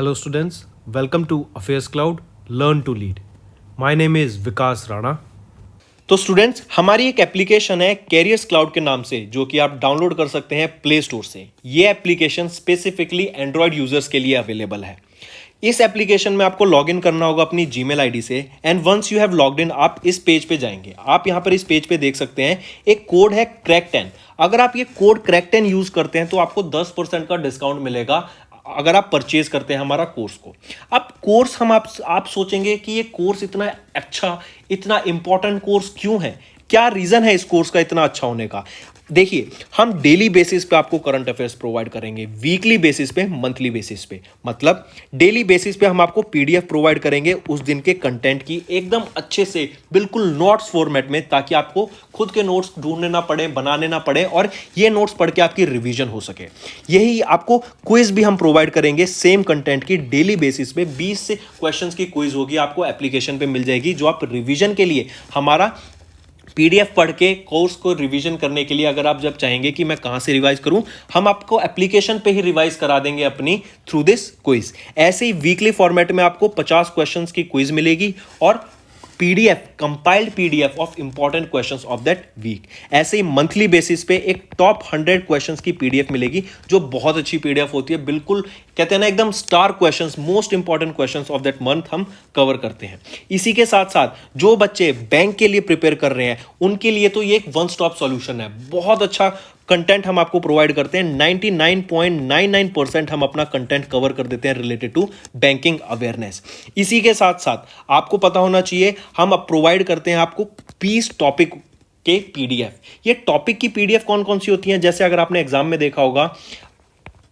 Hello students, welcome to Affairs Cloud, Learn to Lead. My name is Vikas Rana. तो students हमारी एक application है carriers cloud के नाम से जो कि आप डाउनलोड कर सकते हैं प्ले स्टोर से। ये एप्लीकेशन स्पेसिफिकली एंड्रॉयड यूजर्स के लिए अवेलेबल है। इस एप्लीकेशन में आपको लॉगिन करना होगा अपनी जीमेल आईडी से and once you have logged in आप इस पेज पे जाएंगे। आप यहां पर इस पेज पे देख सकते हैं एक कोड है क्रैक10। अगर आप ये कोड क्रैक10 यूज करते हैं तो आपको 10% का डिस्काउंट मिलेगा अगर आप परचेज करते हैं हमारा कोर्स को। अब कोर्स हम आप सोचेंगे कि ये कोर्स इतना अच्छा इतना इंपॉर्टेंट कोर्स क्यों है, क्या रीजन है इस कोर्स का इतना अच्छा होने का। देखिए, हम डेली बेसिस पे आपको करंट अफेयर्स प्रोवाइड करेंगे, वीकली बेसिस पे, मंथली बेसिस पे। मतलब डेली बेसिस पे हम आपको पीडीएफ प्रोवाइड करेंगे उस दिन के कंटेंट की एकदम अच्छे से, बिल्कुल नोट्स फॉर्मेट में, ताकि आपको खुद के नोट्स ढूंढने ना पड़े, बनाने ना पड़े और ये नोट्स पढ़ के आपकी रिवीजन हो सके। यही आपको क्विज भी हम प्रोवाइड करेंगे सेम कंटेंट की डेली बेसिस पे। 20 से क्वेश्चंस की क्विज होगी, आपको एप्लीकेशन पे मिल जाएगी, जो आप रिवीजन के लिए हमारा पीडीएफ पढ़ के कोर्स को रिवीजन करने के लिए, अगर आप जब चाहेंगे कि मैं कहां से रिवाइज करूं, हम आपको एप्लीकेशन पे ही रिवाइज करा देंगे अपनी थ्रू दिस क्विज। ऐसे ही वीकली फॉर्मेट में आपको 50 क्वेश्चंस की क्विज मिलेगी और PDF, compiled PDF of important questions of that week. ऐसे ही मंथली बेसिस पे एक टॉप 100 क्वेश्चंस की पीडीएफ मिलेगी जो बहुत अच्छी पीडीएफ होती है। बिल्कुल कहते हैं ना, एकदम star questions, most important questions of that month हम कवर करते हैं। इसी के साथ साथ जो बच्चे बैंक के लिए प्रिपेयर कर रहे हैं उनके लिए तो ये एक वन स्टॉप सॉल्यूशन है। बहुत अच्छा कंटेंट हम आपको प्रोवाइड करते हैं। 99.99% हम अपना कंटेंट कवर कर देते हैं रिलेटेड टू बैंकिंग अवेयरनेस। इसी के साथ साथ आपको पता होना चाहिए, हम अब प्रोवाइड करते हैं आपको 20 टॉपिक के पीडीएफ। ये टॉपिक की पीडीएफ कौन कौन सी होती हैं, जैसे अगर आपने एग्जाम में देखा होगा,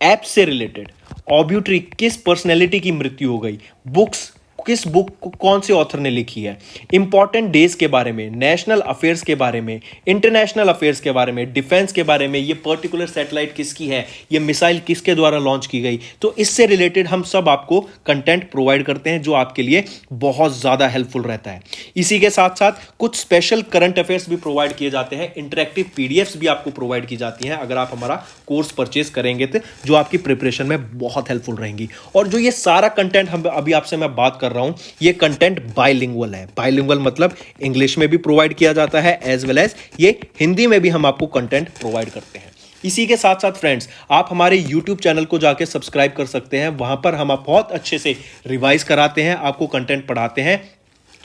ऐप से रिलेटेड, ऑब्यूट्री, किस पर्सनैलिटी की मृत्यु हो गई, बुक्स, किस बुक को कौन से ऑथर ने लिखी है, इंपॉर्टेंट डेज के बारे में, नेशनल अफेयर्स के बारे में, इंटरनेशनल अफेयर्स के बारे में, डिफेंस के बारे में, ये पर्टिकुलर सैटेलाइट किसकी है, ये मिसाइल किसके द्वारा लॉन्च की गई। तो इससे रिलेटेड हम सब आपको कंटेंट प्रोवाइड करते हैं जो आपके लिए बहुत ज़्यादा हेल्पफुल रहता है। इसी के साथ साथ कुछ स्पेशल करंट अफेयर्स भी प्रोवाइड किए जाते हैं, इंटरेक्टिव पीडीएफ्स भी आपको प्रोवाइड की जाती हैं अगर आप हमारा कोर्स परचेज करेंगे तो, जो आपकी प्रिपरेशन में बहुत हेल्पफुल रहेंगी। और जो ये सारा कंटेंट हम अभी आपसे मैं बात कर रहा हूं, ये कंटेंट बाइलिंगुअल है। बाइलिंगुअल मतलब इंग्लिश में भी प्रोवाइड किया जाता है एज वेल एज ये हिंदी में भी हम आपको कंटेंट प्रोवाइड करते हैं। इसी के साथ साथ फ्रेंड्स, आप हमारे यूट्यूब चैनल को जाके सब्सक्राइब कर सकते हैं। वहां पर हम आप बहुत अच्छे से रिवाइज कराते हैं, आपको कंटेंट पढ़ाते हैं।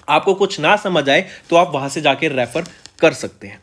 आपको कुछ ना समझ आए तो आप वहां से जाके रेफर कर सकते हैं।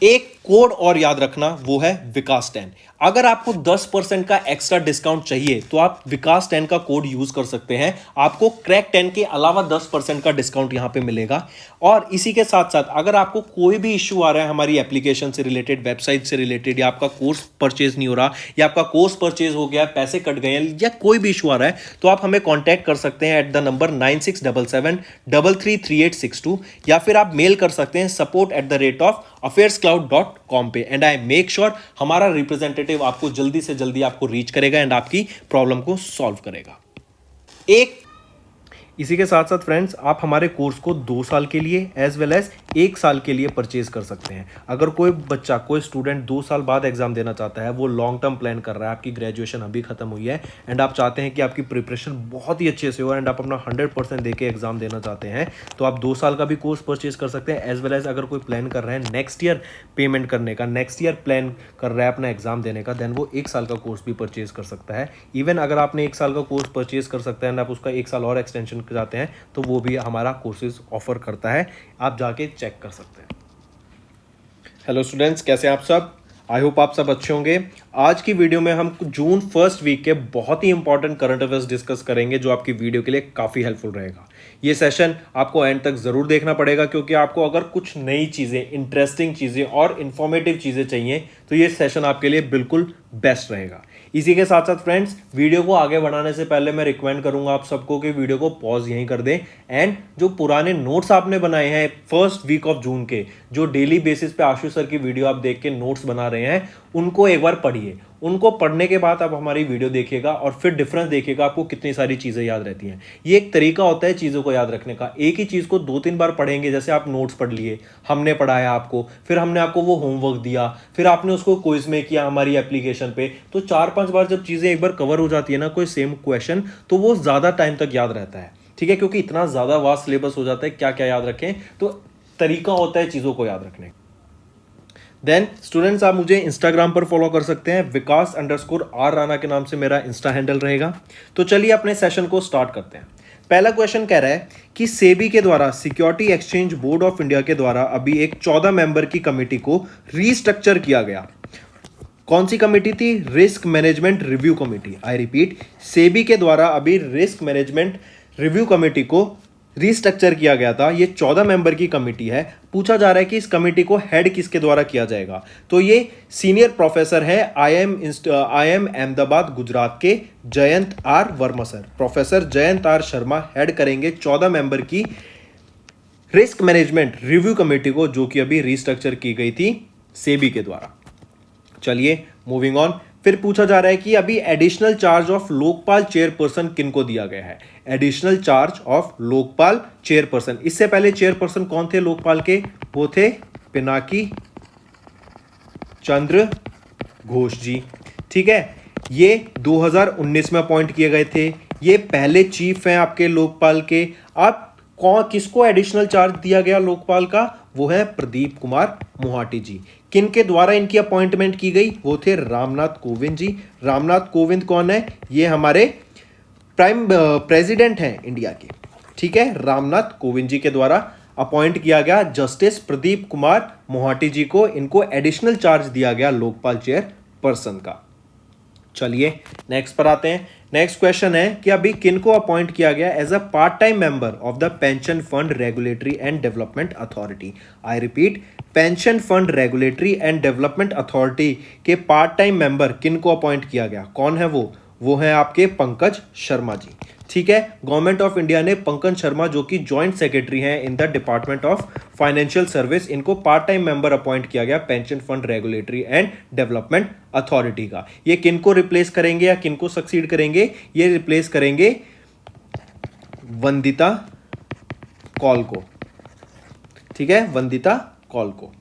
एक कोड और याद रखना, वो है विकास10। अगर आपको 10% का एक्स्ट्रा डिस्काउंट चाहिए तो आप विकास10 का कोड यूज कर सकते हैं। आपको क्रैक10 के अलावा 10% का डिस्काउंट यहां पे मिलेगा। और इसी के साथ साथ अगर आपको कोई भी इश्यू आ रहा है हमारी एप्लीकेशन से रिलेटेड, वेबसाइट से रिलेटेड, या आपका कोर्स परचेज नहीं हो रहा, या आपका कोर्स परचेज हो गया, पैसे कट गए हैं, या कोई भी इशू आ रहा है, तो आप हमें कॉन्टैक्ट कर सकते हैं एट द नंबर 9677333862, या फिर आप मेल कर सकते हैं support@affairscloud.com पे। एंड आई मेक श्योर हमारा रिप्रेजेंटेटिव आपको जल्दी से जल्दी आपको रीच करेगा एंड आपकी प्रॉब्लम को सॉल्व करेगा। इसी के साथ साथ फ्रेंड्स, आप हमारे कोर्स को 2 साल के लिए एज वेल एज 1 साल के लिए परचेज कर सकते हैं। अगर कोई बच्चा, कोई स्टूडेंट 2 साल बाद एग्जाम देना चाहता है, वो लॉन्ग टर्म प्लान कर रहा है, आपकी ग्रेजुएशन अभी खत्म हुई है एंड आप चाहते हैं कि आपकी प्रिपरेशन बहुत ही अच्छे से हो एंड आप अपना 100% देके एग्जाम देना चाहते हैं, तो आप 2 साल का भी कोर्स परचेज कर सकते हैं। एज वेल एज अगर कोई प्लान कर रहे हैं नेक्स्ट ईयर पेमेंट करने का, नेक्स्ट ईयर प्लान कर रहा है अपना एग्जाम देने का, देन वो 1 साल का कोर्स भी परचेज कर सकता है। इवन अगर आपने 1 साल का कोर्स परचेज कर सकते हैं एंड आप उसका 1 साल और एक्सटेंशन चाहते हैं तो वो भी हमारा कोर्सेज ऑफर करता है, आप जाके चेक कर सकते हैं। हेलो स्टूडेंट्स, कैसे हैं आप सब? आई होप आप सब अच्छे होंगे। आज की वीडियो में हम जून फर्स्ट वीक के बहुत ही इंपॉर्टेंट करंट अफेयर्स डिस्कस करेंगे जो आपकी वीडियो के लिए काफ़ी हेल्पफुल रहेगा। ये सेशन आपको एंड तक ज़रूर देखना पड़ेगा, क्योंकि आपको अगर कुछ नई चीज़ें, इंटरेस्टिंग चीज़ें और इन्फॉर्मेटिव चीज़ें चाहिए तो ये सेशन आपके लिए बिल्कुल बेस्ट रहेगा। इसी के साथ साथ फ्रेंड्स, वीडियो को आगे बढ़ाने से पहले मैं रिकमेंड करूंगा आप सबको कि वीडियो को पॉज यहीं कर दें एंड जो पुराने नोट्स आपने बनाए हैं फर्स्ट वीक ऑफ जून के, जो डेली बेसिस पे आशु सर की वीडियो आप देख के नोट्स बना रहे हैं, उनको एक बार पढ़िए। उनको पढ़ने के बाद आप हमारी वीडियो देखिएगा और फिर डिफरेंस देखिएगा, आपको कितनी सारी चीज़ें याद रहती हैं। ये एक तरीका होता है चीज़ों को याद रखने का। एक ही चीज़ को 2-3 बार पढ़ेंगे, जैसे आप नोट्स पढ़ लिए, हमने पढ़ाया आपको, फिर हमने आपको वो होमवर्क दिया, फिर आपने उसको क्विज में किया हमारी एप्लीकेशन पे, तो 4-5 बार जब चीज़ें एक बार कवर हो जाती है ना, कोई सेम क्वेश्चन, तो वो ज़्यादा टाइम तक याद रहता है। ठीक है, क्योंकि इतना ज़्यादा वास्ट सिलेबस हो जाता है, क्या क्या याद रखें, तो तरीका होता है चीज़ों को याद रखने का। देन स्टूडेंट्स, आप मुझे इंस्टाग्राम पर फॉलो कर सकते हैं, विकास_R राणा के नाम से मेरा इंस्टा हैंडल रहेगा। तो चलिए अपने सेशन को स्टार्ट करते हैं। पहला क्वेश्चन कह रहा है कि सेबी के द्वारा, security exchange board of India के द्वारा अभी एक 14 मेंबर की कमेटी को रीस्ट्रक्चर किया गया। कौन सी कमेटी थी? Risk management review committee. I repeat, SEBI के द्वारा अभी रिस्क मैनेजमेंट रिव्यू कमेटी को रीस्ट्रक्चर किया गया था। ये 14 मेंबर की कमेटी है। पूछा जा रहा है कि इस कमेटी को हेड किसके द्वारा किया जाएगा, तो ये सीनियर प्रोफेसर है IIM अहमदाबाद गुजरात के Jayant R Verma sir. Professor Jayant R Sharma head करेंगे 14 मेंबर की रिस्क मैनेजमेंट रिव्यू कमेटी को, जो कि अभी रीस्ट्रक्चर की गई थी सेबी के द्वारा। चलिए मूविंग ऑन। फिर पूछा जा रहा है कि अभी additional charge of Lokpal chairperson किनको दिया गया है? Additional charge of Lokpal chairperson, इससे पहले चेयरपर्सन कौन थे लोकपाल के? वो थे पिनाकी चंद्र घोष जी। ठीक है, ये 2019 में अपॉइंट किए गए थे। ये पहले चीफ हैं आपके लोकपाल के। आप किसको एडिशनल चार्ज दिया गया लोकपाल का? वो है प्रदीप कुमार मोहाटी जी। किन के द्वारा इनकी अपॉइंटमेंट की गई? वो थे रामनाथ कोविंद जी। रामनाथ कोविंद कौन है? ये हमारे प्रेसिडेंट हैं इंडिया के। ठीक है, रामनाथ कोविंद जी के द्वारा अपॉइंट किया गया जस्टिस प्रदीप कुमार मोहाटी जी को। इनको एडिशनल चार्ज दिया गया लोकपाल चेयरपर्सन का। चलिए नेक्स्ट पर आते हैं। नेक्स्ट क्वेश्चन है कि अभी किनको अपॉइंट किया गया as a part time member of the pension fund regulatory and development authority. I repeat, pension fund regulatory and development authority के पार्ट टाइम मेंबर किनको अपॉइंट किया गया? कौन है वो है आपके पंकज शर्मा जी। ठीक है, गवर्नमेंट ऑफ इंडिया ने पंकज शर्मा, जो कि जॉइंट सेक्रेटरी हैं in the department of financial service, इनको पार्ट टाइम मेंबर अपॉइंट किया गया pension fund regulatory and development authority का। ये किनको रिप्लेस करेंगे या किनको सक्सीड करेंगे? ये रिप्लेस करेंगे वंदिता कौल को। ठीक है, वंदिता कौल को।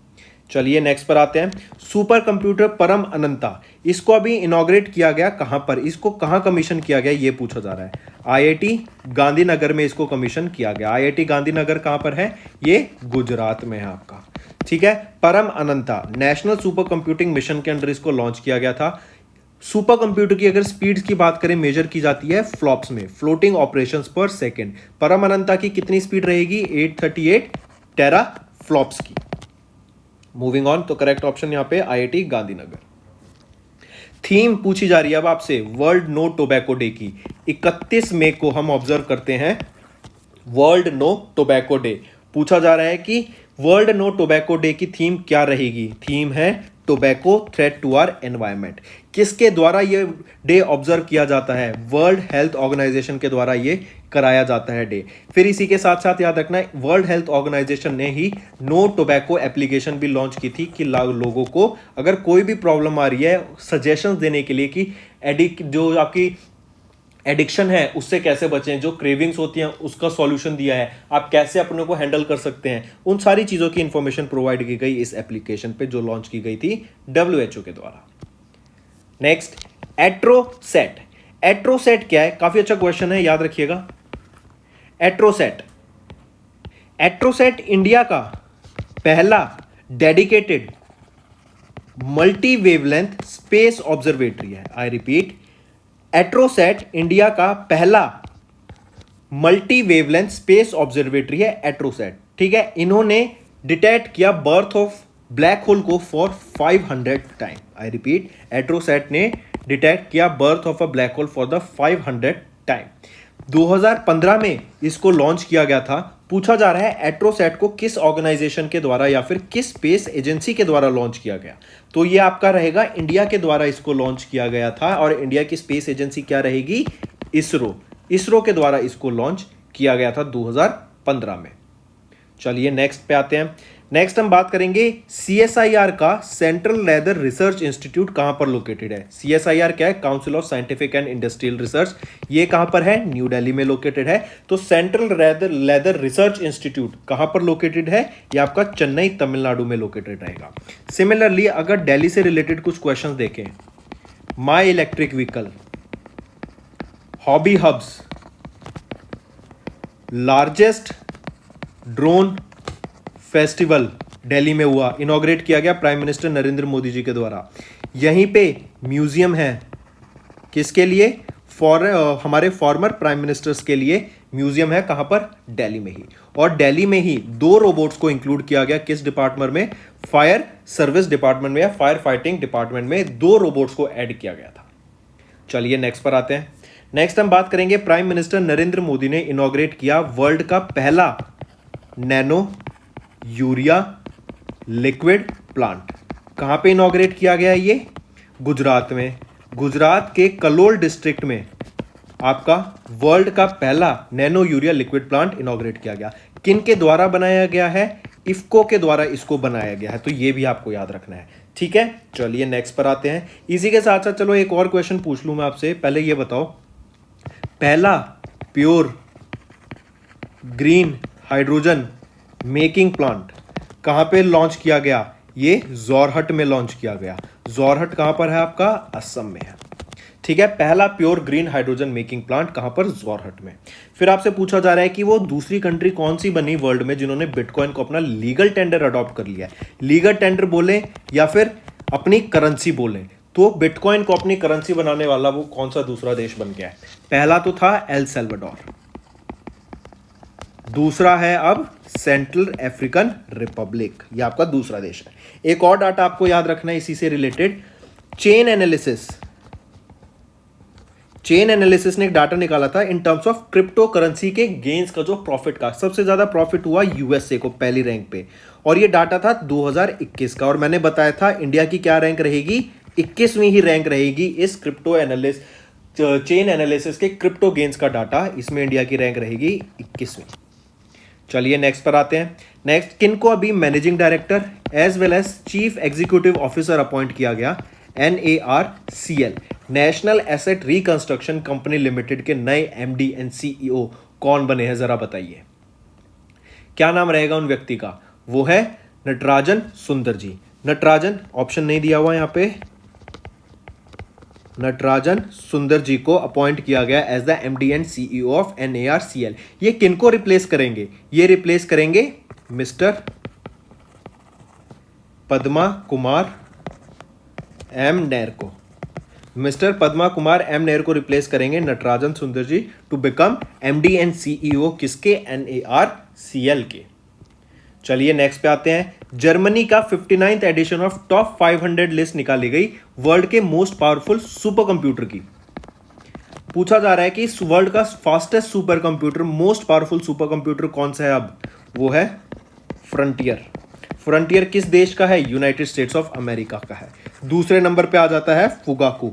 चलिए नेक्स्ट पर आते हैं। सुपर कंप्यूटर परम अनंता, इसको अभी इनॉग्रेट किया गया कहां पर? इसको कहां कमीशन किया गया ये पूछा जा रहा है। IIT गांधीनगर में इसको कमीशन किया गया। IIT गांधीनगर कहां पर है? ये गुजरात में है आपका। ठीक है, परम अनंता नेशनल सुपर कंप्यूटिंग मिशन के अंडर इसको लॉन्च किया गया था। सुपर कंप्यूटर की अगर स्पीड्स की बात करें, मेजर की जाती है फ्लॉप्स में, फ्लोटिंग ऑपरेशंस पर सेकेंड। परम अनंता की कितनी स्पीड रहेगी? 838 टेरा फ्लॉप्स की। मूविंग ऑन, तो करेक्ट ऑप्शन यहां पे IIT गांधीनगर। थीम पूछी जा रही है अब आपसे वर्ल्ड नो टोबैको डे की। 31 मई को हम ऑब्जर्व करते हैं वर्ल्ड नो टोबैको डे। पूछा जा रहा है कि वर्ल्ड नो टोबैको डे की थीम क्या रहेगी? थीम है tobacco threat to our environment. किसके द्वारा ये डे ऑब्जर्व किया जाता है? वर्ल्ड हेल्थ ऑर्गेनाइजेशन के द्वारा ये कराया जाता है डे। फिर इसी के साथ साथ याद रखना है, वर्ल्ड हेल्थ ऑर्गेनाइजेशन ने ही नो टोबैको एप्लीकेशन भी लॉन्च की थी कि लोगों को अगर कोई भी प्रॉब्लम आ रही है, सजेशंस देने के लिए कि जो आपकी एडिक्शन है उससे कैसे बचें, जो क्रेविंग्स होती हैं उसका सॉल्यूशन दिया है, आप कैसे अपने को हैंडल कर सकते हैं, उन सारी चीज़ों की इंफॉर्मेशन प्रोवाइड की गई इस एप्लीकेशन पे जो लॉन्च की गई थी WHO के द्वारा। नेक्स्ट, एट्रोसेट। एट्रोसेट क्या है? काफी अच्छा क्वेश्चन है, याद रखिएगा। एट्रोसेट, एट्रोसेट इंडिया का पहला dedicated multi wavelength space observatory है। आई रिपीट, एट्रोसेट इंडिया का पहला मल्टी वेवलेंथ स्पेस ऑब्जर्वेटरी है एट्रोसेट। ठीक है, इन्होंने डिटेक्ट किया बर्थ ऑफ ब्लैक होल को फॉर 500 टाइम। आई रिपीट, एट्रोसेट ने डिटेक्ट किया birth of a black hole for the 500 time. 2015 में इसको लॉन्च किया गया था। पूछा जा रहा है एट्रोसेट को किस ऑर्गेनाइजेशन के द्वारा या फिर किस स्पेस एजेंसी के द्वारा लॉन्च किया गया? तो ये आपका रहेगा इंडिया के द्वारा इसको लॉन्च किया गया था। और इंडिया की स्पेस एजेंसी क्या रहेगी? इसरो। इसरो के द्वारा इसको लॉन्च किया गया था 2015 में। चलिए नेक्स्ट पे आते हैं। नेक्स्ट हम बात करेंगे CSIR का सेंट्रल लेदर रिसर्च इंस्टीट्यूट कहां पर लोकेटेड है। CSIR क्या है? Council of scientific and industrial research. ये कहां पर है? न्यू दिल्ली में लोकेटेड है। तो सेंट्रल लेदर रिसर्च इंस्टीट्यूट कहां पर लोकेटेड है? ये आपका चेन्नई तमिलनाडु में लोकेटेड रहेगा। सिमिलरली अगर दिल्ली से रिलेटेड कुछ क्वेश्चन देखें, my electric vehicle, hobby hubs, largest drone festival Delhi में हुआ, इनॉग्रेट किया गया प्राइम मिनिस्टर नरेंद्र मोदी जी के द्वारा। यहीं पे म्यूजियम है, किसके लिए? हमारे फॉर्मर प्राइम मिनिस्टर्स के लिए म्यूजियम है। कहां पर? दिल्ली में ही। और दिल्ली में ही 2 रोबोट्स को इंक्लूड किया गया। किस डिपार्टमेंट में? फायर सर्विस डिपार्टमेंट में या फायर फाइटिंग डिपार्टमेंट में 2 रोबोट्स को ऐड किया गया था। चलिए नेक्स्ट पर आते हैं। नेक्स्ट हम बात करेंगे, प्राइम मिनिस्टर नरेंद्र मोदी ने इनॉग्रेट किया वर्ल्ड का पहला नैनो यूरिया लिक्विड प्लांट। कहां पे इनॉग्रेट किया गया? ये गुजरात में। गुजरात के कलोल डिस्ट्रिक्ट में आपका वर्ल्ड का पहला nano urea liquid plant inaugurate किया गया। किन के द्वारा बनाया गया है? इफ्को के द्वारा इसको बनाया गया है। तो ये भी आपको याद रखना है, ठीक है। चलिए नेक्स्ट पर आते हैं। इसी के साथ साथ चलो एक और क्वेश्चन पूछ लूं मैं आपसे। पहले ये बताओ, पहला pure green hydrogen making plant कहां पे लॉन्च किया गया? ये जोरहट में लॉन्च किया गया। जोरहट कहां पर है आपका? असम में है, ठीक है। पहला pure green hydrogen making plant कहां पर? जोरहट में। फिर आपसे पूछा जा रहा है कि वो दूसरी कंट्री कौन सी बनी वर्ल्ड में जिन्होंने बिटकॉइन को अपना लीगल टेंडर अडॉप्ट कर लिया है। लीगल टेंडर बोले या फिर अपनी करेंसी बोले, तो बिटकॉइन को अपनी करेंसी बनाने वाला वो कौन सा दूसरा देश बन गया है? पहला तो था एल सल्वाडोर, दूसरा है अब सेंट्रल अफ्रीकन रिपब्लिक। ये आपका दूसरा देश है। एक और डाटा आपको याद रखना है इसी से रिलेटेड, चेन एनालिसिस ने एक डाटा निकाला था in terms of crypto currency के गेन्स का जो प्रॉफिट का सबसे ज्यादा प्रॉफिट हुआ यूएसए को पहली रैंक पे, और ये डाटा था 2021 का। और मैंने बताया था इंडिया की क्या रैंक रहेगी? 21वीं ही रैंक रहेगी इस चेन एनालिसिस के क्रिप्टो गेन्स का डाटा, इसमें इंडिया की रैंक रहेगी 21वीं। चलिए नेक्स्ट पर आते हैं। नेक्स्ट, किनको अभी managing director as well as chief executive officer appoint किया गया? NARCL, national asset reconstruction company limited के नए MD एंड CEO कौन बने हैं? जरा बताइए, क्या नाम रहेगा उन व्यक्ति का? वो है नटराजन सुंदर जी। नटराजन ऑप्शन नहीं दिया हुआ यहां पे, नटराजन सुंदर जी को अपॉइंट किया गया as the MD and CEO of NARCL। ये किनको रिप्लेस करेंगे? ये रिप्लेस करेंगे मिस्टर पद्मा कुमार M नैर को। मिस्टर पद्मा कुमार M नैर को रिप्लेस करेंगे Natarajan Sundar ji to become MD and CEO किसके? NARCL के। चलिए नेक्स्ट पे आते हैं। जर्मनी का 59th addition of top 500 list निकाली गई वर्ल्ड के मोस्ट पावरफुल सुपर कंप्यूटर की। पूछा जा रहा है कि वर्ल्ड का fastest super computer, most powerful super computer कौन सा है? अब वो है फ्रंटियर। फ्रंटियर किस देश का है? यूनाइटेड स्टेट्स ऑफ अमेरिका का है। दूसरे नंबर पे आ जाता है फुगाकू।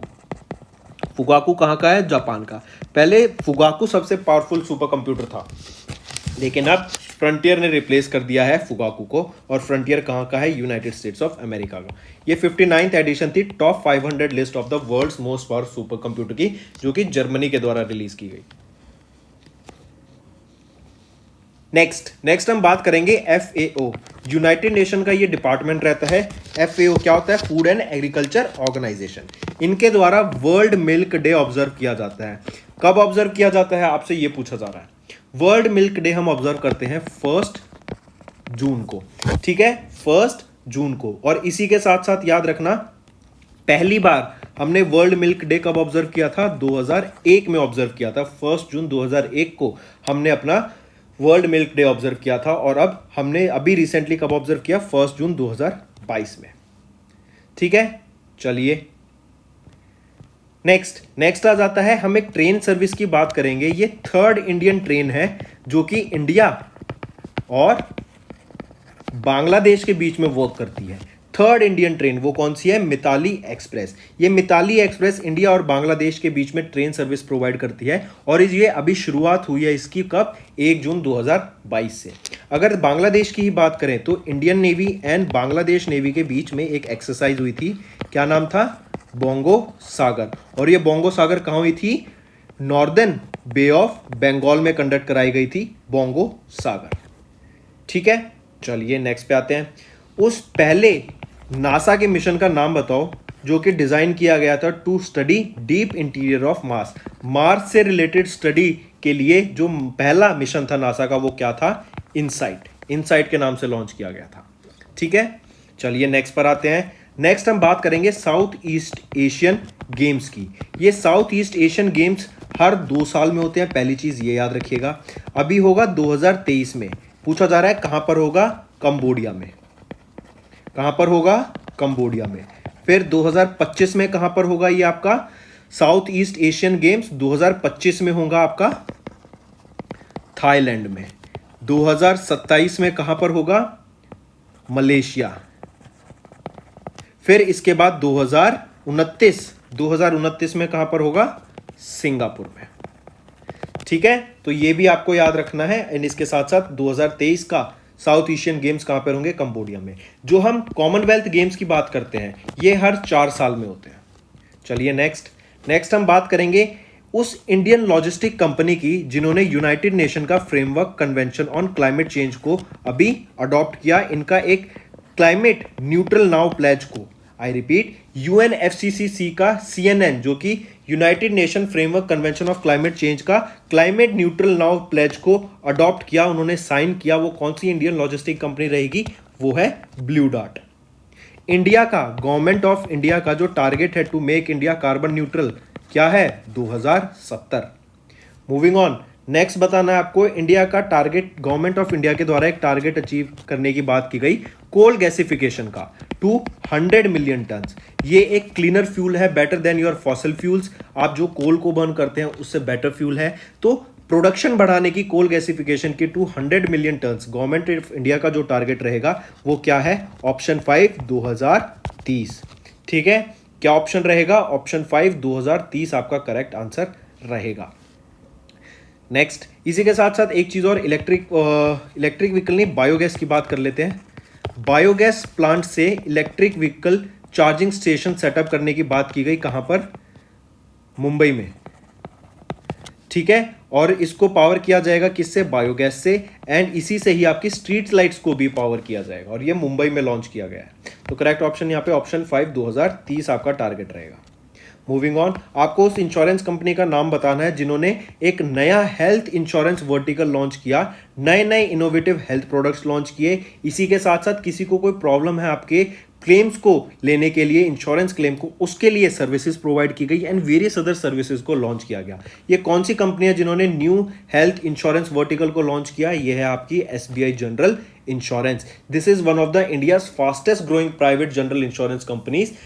फुगाकू कहां का है? जापान का। पहले फुगाकू सबसे पावरफुल सुपर कंप्यूटर था, लेकिन अब फ्रंटियर ने रिप्लेस कर दिया है फुगाकू को। और फ्रंटियर कहां का है? यूनाइटेड स्टेट्स ऑफ अमेरिका का। ये 59th एडिशन थी top 500 list of the world's most powerful super computer की, जो कि जर्मनी के द्वारा रिलीज की गई। नेक्स्ट हम बात करेंगे FAO, यूनाइटेड नेशन का ये डिपार्टमेंट रहता है। FAO क्या होता है? Food and agriculture organisation. इनके द्वारा वर्ल्ड मिल्क डे ऑब्जर्व किया जाता है। कब ऑब्जर्व किया जाता है? आपसे ये पूछा जा रहा है। वर्ल्ड मिल्क डे हम ऑब्जर्व करते हैं 1 जून को, ठीक है, 1 जून को। और इसी के साथ साथ याद रखना, पहली बार हमने वर्ल्ड मिल्क डे कब ऑब्जर्व किया था? 2001 में ऑब्जर्व किया था। 1 जून 2001 को हमने अपना वर्ल्ड मिल्क डे ऑब्जर्व किया था। और अब हमने अभी रिसेंटली कब ऑब्जर्व किया? 1 जून 2022 में, ठीक है। चलिए नेक्स्ट आ जाता है, हम एक ट्रेन सर्विस की बात करेंगे। ये 3rd इंडियन ट्रेन है जो कि इंडिया और बांग्लादेश के बीच में वर्क करती है। थर्ड इंडियन ट्रेन वो कौन सी है? मिताली एक्सप्रेस। ये मिताली एक्सप्रेस इंडिया और बांग्लादेश के बीच में ट्रेन सर्विस प्रोवाइड करती है और ये अभी शुरुआत हुई है इसकी कब? 1 जून 2022 से। अगर बांग्लादेश की ही बात करें तो Indian navy and Bangladesh navy के बीच में एक एक्सरसाइज हुई थी, क्या नाम था? बोंगो सागर। और ये बोंगो सागर कहाँ हुई थी? नॉर्दर्न बे ऑफ बंगाल में कंडक्ट कराई गई थी बोंगो सागर। ठीक है, चलिए नेक्स्ट पे आते हैं। उस पहले नासा के मिशन का नाम बताओ जो कि डिजाइन किया गया था to study deep interior of Mars. Mars से रिलेटेड स्टडी के लिए जो पहला मिशन था नासा का वो क्या था? इनसाइट। इनसाइट के नाम से लॉन्च किया गया था। ठीक है, चलिए नेक्स्ट पर आते हैं। नेक्स्ट हम बात करेंगे साउथ ईस्ट एशियन गेम्स की। ये साउथ ईस्ट एशियन गेम्स हर 2 साल में होते हैं, पहली चीज ये याद रखिएगा। अभी होगा 2023 में। पूछा जा रहा है कहां पर होगा? कंबोडिया में। कहां पर होगा? कंबोडिया में। फिर 2025 में कहां पर होगा ये आपका? साउथ ईस्ट एशियन गेम्स 2025 में होगा आपका थाईलैंड में। 2027 में कहां पर होगा? मलेशिया। फिर इसके बाद 2029 में कहां पर होगा? सिंगापुर में। ठीक है, तो ये भी आपको याद रखना है। एंड इसके साथ साथ 2023 का साउथ एशियन गेम्स कहां पर होंगे? कंबोडिया में। जो हम कॉमनवेल्थ गेम्स की बात करते हैं ये हर 4 साल में होते हैं। चलिए नेक्स्ट हम बात करेंगे उस इंडियन लॉजिस्टिक कंपनी की जिन्होंने यूनाइटेड नेशन का framework convention on climate change को अभी अडॉप्ट किया। इनका एक क्लाइमेट न्यूट्रल नाउ प्लेज को, आई रिपीट, यूएनएफसीसीसी का सीएनएन जो कि United nation framework convention of climate change का क्लाइमेट न्यूट्रल नाउ प्लेज को अडॉप्ट किया, उन्होंने साइन किया। वो कौन सी इंडियन लॉजिस्टिक कंपनी रहेगी? वो है ब्लू डार्ट। इंडिया का, गवर्नमेंट ऑफ इंडिया का जो टारगेट है to make India carbon neutral क्या है? 2070। मूविंग ऑन, नेक्स्ट बताना है आपको इंडिया का टारगेट, गवर्नमेंट ऑफ इंडिया के द्वारा एक टारगेट अचीव करने की बात की गई कोल गैसिफिकेशन का 200 मिलियन टन। ये एक क्लीनर फ्यूल है, better than your fossil fuels. आप जो कोल को बर्न करते हैं उससे बेटर फ्यूल है। तो प्रोडक्शन बढ़ाने की कोल गैसिफिकेशन की 200 million ton government of India का जो टारगेट रहेगा वो क्या है? ऑप्शन 5 2030। ठीक है, क्या ऑप्शन रहेगा? ऑप्शन 5 2030 आपका करेक्ट आंसर रहेगा। नेक्स्ट, इसी के साथ साथ एक चीज और, इलेक्ट्रिक व्हीकल नहीं, बायोगैस की बात कर लेते हैं। बायोगैस प्लांट से electric vehicle charging station setup करने की बात की गई, कहां पर? मुंबई में। ठीक है, और इसको पावर किया जाएगा किससे? बायोगैस से। एंड इसी से ही आपकी स्ट्रीट लाइट्स को भी पावर किया जाएगा और ये मुंबई में लॉन्च किया गया है। तो करेक्ट ऑप्शन यहां पे ऑप्शन 5 2030 आपका टारगेट रहेगा। मूविंग ऑन, आपको उस इंश्योरेंस कंपनी का नाम बताना है जिन्होंने एक नया हेल्थ इंश्योरेंस वर्टिकल लॉन्च किया, नए इनोवेटिव हेल्थ प्रोडक्ट्स लॉन्च किए। इसी के साथ साथ किसी को कोई प्रॉब्लम है आपके क्लेम्स को लेने के लिए, इंश्योरेंस क्लेम को, उसके लिए सर्विसेज प्रोवाइड की गई एंड वेरियस अदर सर्विसेज को लॉन्च किया गया। ये कौन सी कंपनी है जिन्होंने न्यू हेल्थ इंश्योरेंस वर्टिकल को लॉन्च किया? ये है आपकी SBI general insurance. This is one of the India's fastest growing private general insurance companies,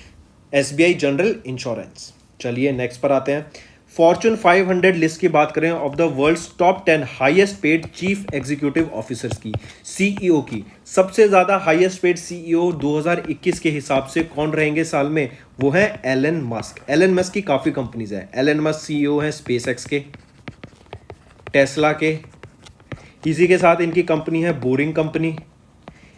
SBI general insurance. चलिए नेक्स्ट पर आते हैं। फॉर्च्यून 500 लिस्ट की बात करें of the world's top 10 highest paid chief executive officers की, सीईओ की, सबसे ज्यादा हाईएस्ट पेड सीईओ 2021 के हिसाब से कौन रहेंगे साल में? वो है एलन मस्क। एलन मस्क की काफी कंपनीज है। एलन मस्क सीईओ है स्पेसएक्स के, टेस्ला के, इसी के साथ इनकी कंपनी है बोरिंग कंपनी,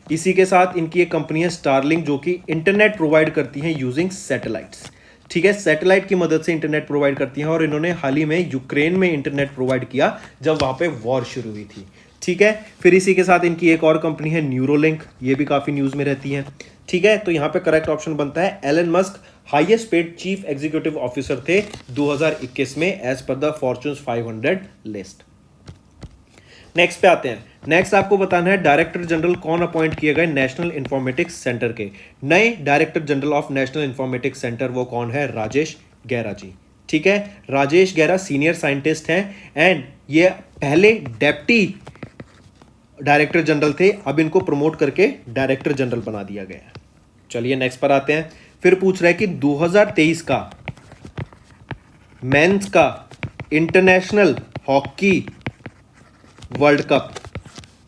इसी के साथ इनकी एक कंपनी है स्टारलिंक जो कि इंटरनेट प्रोवाइड करती है यूजिंग सैटेलाइट्स। ठीक है, सैटेलाइट की मदद से इंटरनेट प्रोवाइड करती हैं और इन्होंने हाल ही में यूक्रेन में इंटरनेट प्रोवाइड किया जब वहां पे वॉर शुरू हुई थी। ठीक है, फिर इसी के साथ इनकी एक और कंपनी है न्यूरोलिंक, ये भी काफी न्यूज में रहती है। ठीक है, तो यहां पे करेक्ट ऑप्शन बनता है Elon Musk highest paid chief executive officer थे 2021 में as per the Fortune 500 list. Next पे आते हैं। नेक्स्ट आपको बताना है डायरेक्टर जनरल कौन अपॉइंट किए गए नेशनल इंफॉर्मेटिक्स सेंटर के। नए director general of national informatics centre वो कौन है? राजेश गहरा जी। ठीक है, राजेश गहरा सीनियर साइंटिस्ट हैं एंड ये पहले डेप्टी डायरेक्टर जनरल थे, अब इनको प्रमोट करके डायरेक्टर जनरल बना दिया गया है। चलिए नेक्स्ट पर आते हैं। फिर पूछ रहे हैं कि 2023 का मेंस का इंटरनेशनल हॉकी वर्ल्ड कप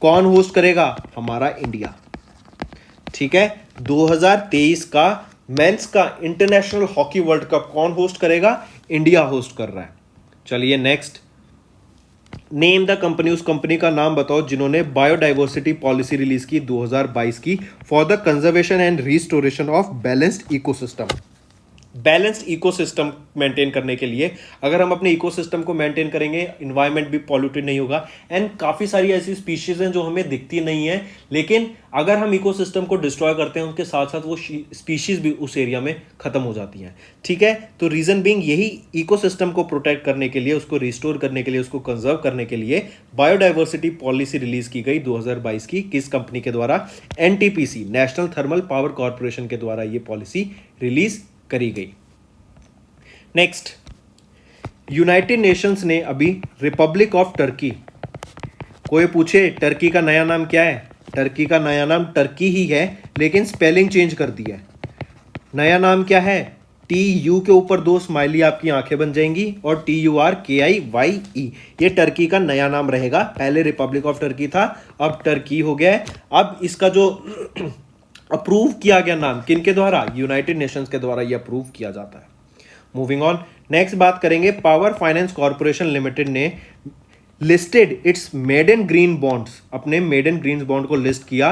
कौन होस्ट करेगा? हमारा इंडिया। ठीक है, 2023 का मेंस का इंटरनेशनल हॉकी वर्ल्ड कप कौन होस्ट करेगा? इंडिया होस्ट कर रहा है। चलिए नेक्स्ट, नेम द कंपनी, उस कंपनी का नाम बताओ जिन्होंने बायोडाइवर्सिटी पॉलिसी रिलीज की 2022 की for the conservation and restoration of balanced ecosystem. Balanced ecosystem maintain करने के लिए, अगर हम अपने इकोसिस्टम को मेंटेन करेंगे, इन्वायरमेंट भी पॉल्यूटेड नहीं होगा, एंड काफ़ी सारी ऐसी स्पीशीज हैं जो हमें दिखती नहीं है, लेकिन अगर हम इकोसिस्टम को डिस्ट्रॉय करते हैं उनके साथ साथ वो स्पीशीज भी उस एरिया में खत्म हो जाती हैं। ठीक है, तो रीजन बीइंग यही, इकोसिस्टम को प्रोटेक्ट करने के लिए, उसको रिस्टोर करने के लिए, उसको कंजर्व करने के लिए बायोडाइवर्सिटी पॉलिसी रिलीज की गई 2022 की। किस कंपनी के द्वारा? NTPC, national thermal power corporation के द्वारा ये पॉलिसी रिलीज करी गई। नेक्स्ट, यूनाइटेड नेशंस ने अभी रिपब्लिक ऑफ टर्की, कोई पूछे टर्की का नया नाम क्या है? टर्की का नया नाम टर्की ही है, लेकिन स्पेलिंग चेंज कर दिया है। नया नाम क्या है? TU के ऊपर 2 स्माइली, आपकी आंखें बन जाएंगी, और TURKIYE, ये टर्की का नया नाम रहेगा। पहले रिपब्लिक ऑफ टर्की था, अब टर्की हो गया है। अब इसका जो अप्रूव किया गया नाम किनके द्वारा? यूनाइटेड नेशंस के द्वारा ये अप्रूव किया जाता है। मूविंग ऑन, नेक्स्ट बात करेंगे, पावर फाइनेंस कॉर्पोरेशन लिमिटेड ने listed its maiden green bonds, अपने मेडन ग्रीन बॉन्ड को लिस्ट किया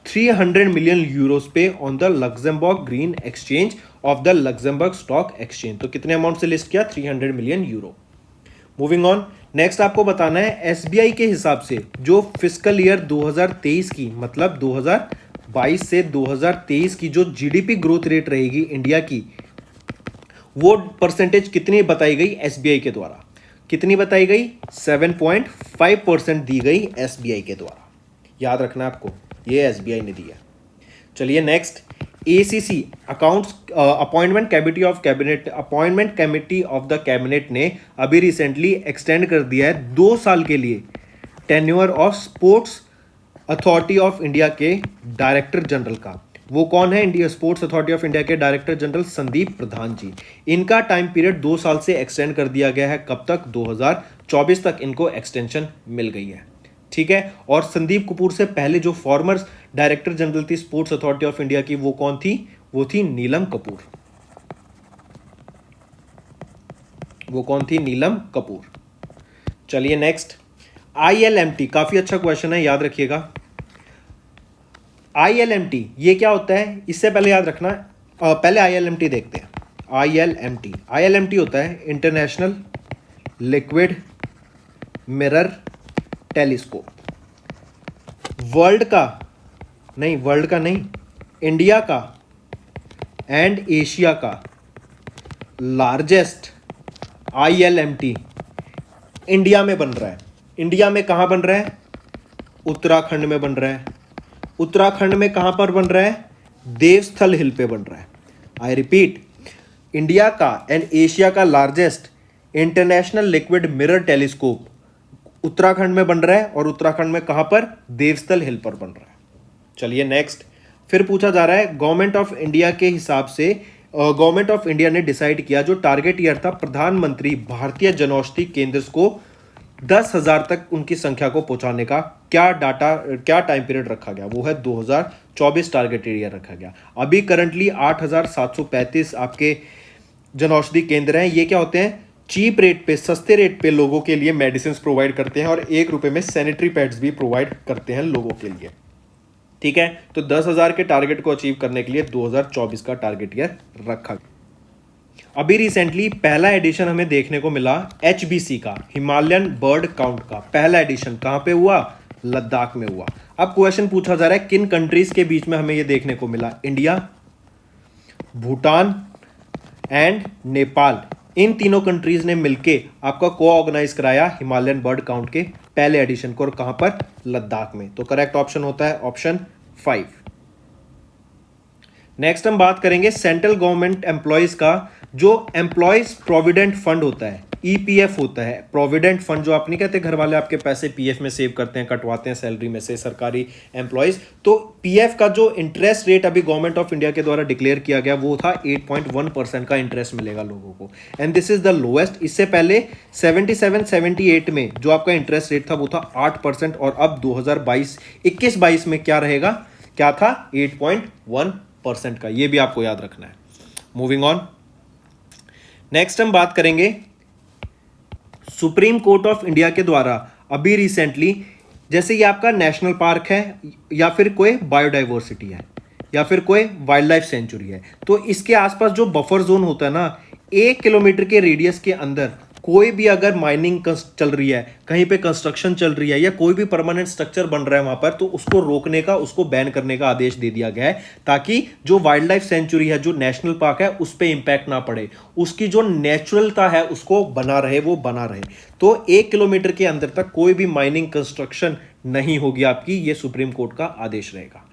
300 मिलियन यूरोस पे on the Luxembourg green exchange of the Luxembourg stock exchange. तो कितने अमाउंट से लिस्ट किया? 300 million euro. Moving on, next आपको बताना है SBI के हिसाब से जो फिस्कल ईयर 2023 की, मतलब 2022 से 2023 की जो GDP ग्रोथ रेट रहेगी इंडिया की, वो परसेंटेज कितनी बताई गई SBI के द्वारा? कितनी बताई गई? 7.5% दी गई SBI के द्वारा। याद रखना आपको, ये SBI ने दिया। चलिए next, ACC accounts appointment committee of the cabinet ने अभी रिसेंटली एक्सटेंड कर दिया है 2 साल के लिए tenure of sports authority of India के डायरेक्टर जनरल का। वो कौन है? India sports authority of India के डायरेक्टर जनरल संदीप प्रधान जी। इनका टाइम पीरियड 2 साल से एक्सटेंड कर दिया गया है। कब तक? 2024 तक इनको एक्सटेंशन मिल गई है। ठीक है, और संदीप कपूर से पहले जो फॉर्मर डायरेक्टर जनरल थी स्पोर्ट्स अथॉरिटी ऑफ इंडिया की, वो कौन थी? वो थी नीलम कपूर। वो कौन थी? नीलम कपूर। चलिए नेक्स्ट, ILMT, काफी अच्छा क्वेश्चन है, याद रखिएगा। ILMT ये क्या होता है? इससे पहले याद रखना, पहले ILMT देखते हैं। ILMT होता है international liquid mirror telescope. World का नहीं, इंडिया का एंड एशिया का लार्जेस्ट ILMT इंडिया में बन रहा है। इंडिया में कहाँ बन रहा है? उत्तराखंड में बन रहा है। उत्तराखंड में कहां पर बन रहा है? देवस्थल हिल पे बन रहा है। आई रिपीट, इंडिया का एंड एशिया का largest international liquid mirror telescope Uttarakhand में बन रहा है, और उत्तराखंड में कहां पर? देवस्थल हिल पर बन रहा है। चलिए नेक्स्ट, फिर पूछा जा रहा है, गवर्नमेंट ऑफ इंडिया के हिसाब से गवर्नमेंट ऑफ इंडिया ने डिसाइड किया, जो टारगेट ईयर था प्रधानमंत्री भारतीय जनौषधि केंद्र को 10,000 तक उनकी संख्या को पहुंचाने का, क्या टाइम पीरियड रखा गया? वो है 2024 टारगेट एरिया रखा गया। अभी करंटली 8,735 आपके जनौषधि केंद्र हैं। ये क्या होते हैं? चीप रेट पे, सस्ते रेट पे लोगों के लिए मेडिसिन प्रोवाइड करते हैं, और 1 रुपए में सैनिटरी पैड्स भी प्रोवाइड करते हैं लोगों के लिए। ठीक है, तो 10,000 के टारगेट को अचीव करने के लिए 2024 का टारगेट ईयर रखा गया। अभी रिसेंटली पहला एडिशन हमें देखने को मिला HBC का, हिमालयन बर्ड काउंट का। पहला एडिशन कहां पे हुआ? लद्दाख में हुआ। अब क्वेश्चन पूछा जा रहा है, किन कंट्रीज के बीच में हमें यह देखने को मिला? India, Bhutan and Nepal. इन तीनों कंट्रीज ने मिलके आपका को-ऑर्गेनाइज कराया हिमालयन बर्ड काउंट के पहले एडिशन को, और कहां पर? लद्दाख में। तो करेक्ट ऑप्शन होता है ऑप्शन 5। नेक्स्ट हम बात करेंगे सेंट्रल गवर्नमेंट एम्प्लॉयज का, जो एम्प्लॉयज प्रोविडेंट फंड होता है, EPF होता है, प्रोविडेंट फंड, जो आप नहीं कहते घर वाले आपके पैसे PF में सेव करते हैं, कटवाते हैं सैलरी में से, सरकारी एम्प्लॉयज। तो PF का जो इंटरेस्ट रेट अभी गवर्नमेंट ऑफ इंडिया के द्वारा डिक्लेयर किया गया, वो था 8.1% का इंटरेस्ट मिलेगा लोगों को, and this is the lowest. इससे पहले 77-78 में जो आपका इंटरेस्ट रेट था वो था 8%, और अब 2022-21-22 में क्या रहेगा? क्या था? 8.1%। 10% का, ये भी आपको याद रखना है। मूविंग ऑन, नेक्स्ट हम बात करेंगे सुप्रीम कोर्ट ऑफ इंडिया के द्वारा अभी रिसेंटली, जैसे ये आपका नेशनल पार्क है या फिर कोई बायोडाइवर्सिटी है या फिर कोई वाइल्ड लाइफ सेंचुरी है, तो इसके आसपास जो बफर जोन होता है ना, 1 किलोमीटर के रेडियस के अंदर कोई भी अगर माइनिंग चल रही है, कहीं पे कंस्ट्रक्शन चल रही है या कोई भी परमानेंट स्ट्रक्चर बन रहा है वहां पर, तो उसको रोकने का, उसको बैन करने का आदेश दे दिया गया है, ताकि जो वाइल्ड लाइफ सेंचुरी है, जो नेशनल पार्क है, उस पर इंपैक्ट ना पड़े, उसकी जो नेचुरलता है उसको बना रहे, वो बना रहे। तो 1 किलोमीटर के अंदर तक कोई भी माइनिंग कंस्ट्रक्शन नहीं होगी आपकी, ये सुप्रीम कोर्ट का आदेश रहेगा।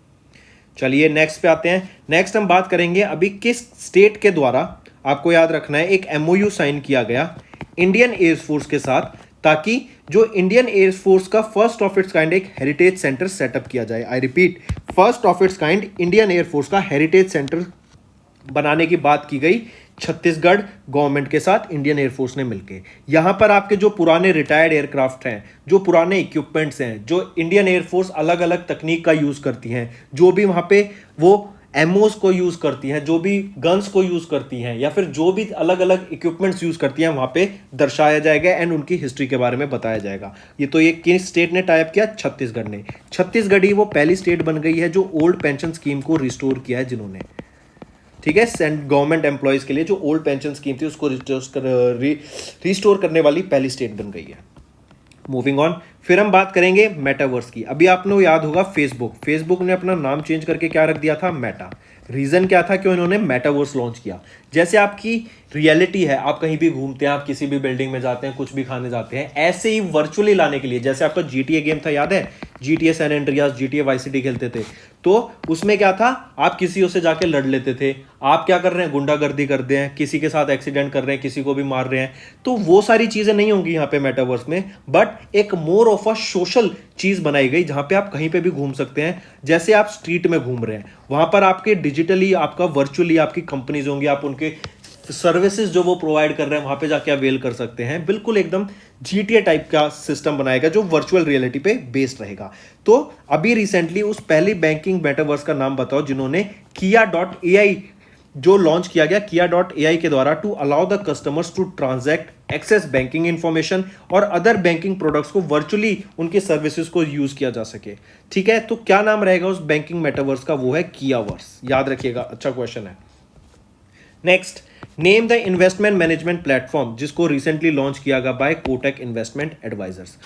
चलिए नेक्स्ट पे आते हैं। नेक्स्ट हम बात करेंगे अभी किस स्टेट के द्वारा, आपको याद रखना है, एक एमओयू साइन किया गया इंडियन एयरफोर्स के साथ, ताकि जो इंडियन एयरफोर्स का फर्स्ट ऑफ इट्स काइंड एक हेरिटेज सेंटर सेटअप किया जाए। I repeat, first of its kind Indian air force का हेरिटेज सेंटर बनाने की बात की गई छत्तीसगढ़ गवर्नमेंट के साथ, इंडियन एयरफोर्स ने मिलकर। यहां पर आपके जो पुराने रिटायर्ड एयरक्राफ्ट हैं, जो पुराने इक्विपमेंट्स हैं, जो इंडियन एयरफोर्स अलग अलग तकनीक का यूज करती हैं, जो भी वहां पे वो एमओस को यूज करती हैं, जो भी गन्स को यूज करती हैं, या फिर जो भी अलग अलग इक्विपमेंट्स यूज करती हैं, वहां पे दर्शाया जाएगा एंड उनकी हिस्ट्री के बारे में बताया जाएगा। ये किस स्टेट ने टाइप किया? छत्तीसगढ़ ने। छत्तीसगढ़ ही वो पहली स्टेट बन गई है जो ओल्ड पेंशन स्कीम को रिस्टोर किया है, जिन्होंने, ठीक है, गवर्नमेंट एम्प्लॉयज के लिए जो ओल्ड पेंशन स्कीम थी उसको रिस्टोर करने वाली पहली स्टेट बन गई है। मूविंग ऑन, फिर हम बात करेंगे मेटावर्स की। अभी आपको याद होगा फेसबुक ने अपना नाम चेंज करके क्या रख दिया था? मेटा। रीजन क्या था कि उन्होंने मेटावर्स लॉन्च किया। जैसे आपकी रियलिटी है, आप कहीं भी घूमते हैं, आप किसी भी बिल्डिंग में जाते हैं, कुछ भी खाने जाते हैं, ऐसे ही वर्चुअली लाने के लिए, जैसे आपका GTA गेम था, याद है? GTA San Andreas, GTA Vice City खेलते थे, तो उसमें क्या था, आप किसी से जाके लड़ लेते थे, आप क्या कर रहे हैं, गुंडागर्दी कर रहे हैं, किसी के साथ एक्सीडेंट कर रहे हैं, किसी को भी मार रहे हैं, तो वो सारी चीजें नहीं होंगी यहाँ पे मेटावर्स में, बट एक मोर ऑफ अ सोशल चीज बनाई गई जहां पे आप कहीं पे भी घूम सकते हैं। जैसे आप स्ट्रीट में घूम रहे हैं, वहां पर आपके डिजिटली, आपका वर्चुअली आपकी कंपनीज होंगी, आप उनके सर्विसेज जो वो प्रोवाइड कर रहे हैं वहां पे जाके अवेल कर सकते हैं। बिल्कुल एकदम GTA टाइप का सिस्टम बनाएगा जो वर्चुअल रियलिटी पे बेस्ड रहेगा। तो अभी रिसेंटली उस पहली बैंकिंग मेटावर्स का नाम बताओ जिन्होंने Kia.ai जो लॉन्च किया गया, Kia.ai के द्वारा, to allow the customers to transact, access banking information और अदर बैंकिंग प्रोडक्ट्स को वर्चुअली उनके सर्विसेज को यूज किया जा सके। ठीक है, तो क्या नाम रहेगा उस बैंकिंग मेटावर्स का? वो है कियावर्स। याद रखिएगा, अच्छा क्वेश्चन है। Next, name the investment management platform जिसको रिसेंटली लॉन्च किया गया by Kotak investment advisors.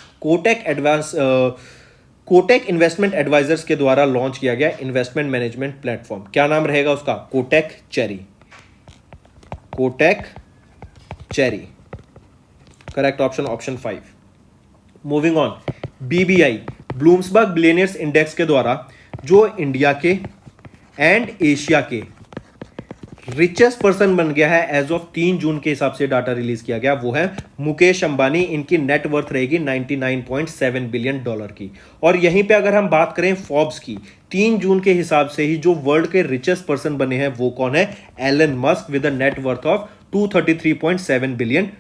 Kotak investment advisors के द्वारा लॉन्च किया गया इन्वेस्टमेंट मैनेजमेंट प्लेटफॉर्म, क्या नाम रहेगा उसका? Kotak cherry. Kotak cherry, correct option, option 5। Moving on, BBI Bloomberg billionaires index के द्वारा जो इंडिया के एंड एशिया के रिचेस्ट पर्सन बन गया है एज ऑफ 3 जून के हिसाब से डाटा रिलीज किया गया, वो है मुकेश अंबानी। इनकी नेटवर्थ रहेगी $99.7 बिलियन की। और यहीं पे अगर हम बात करें फोर्ब्स की, 3 जून के हिसाब से ही जो वर्ल्ड के रिचेस्ट पर्सन बने हैं वो कौन है? Elon Musk with a net ऑफ $233.7 बिलियन।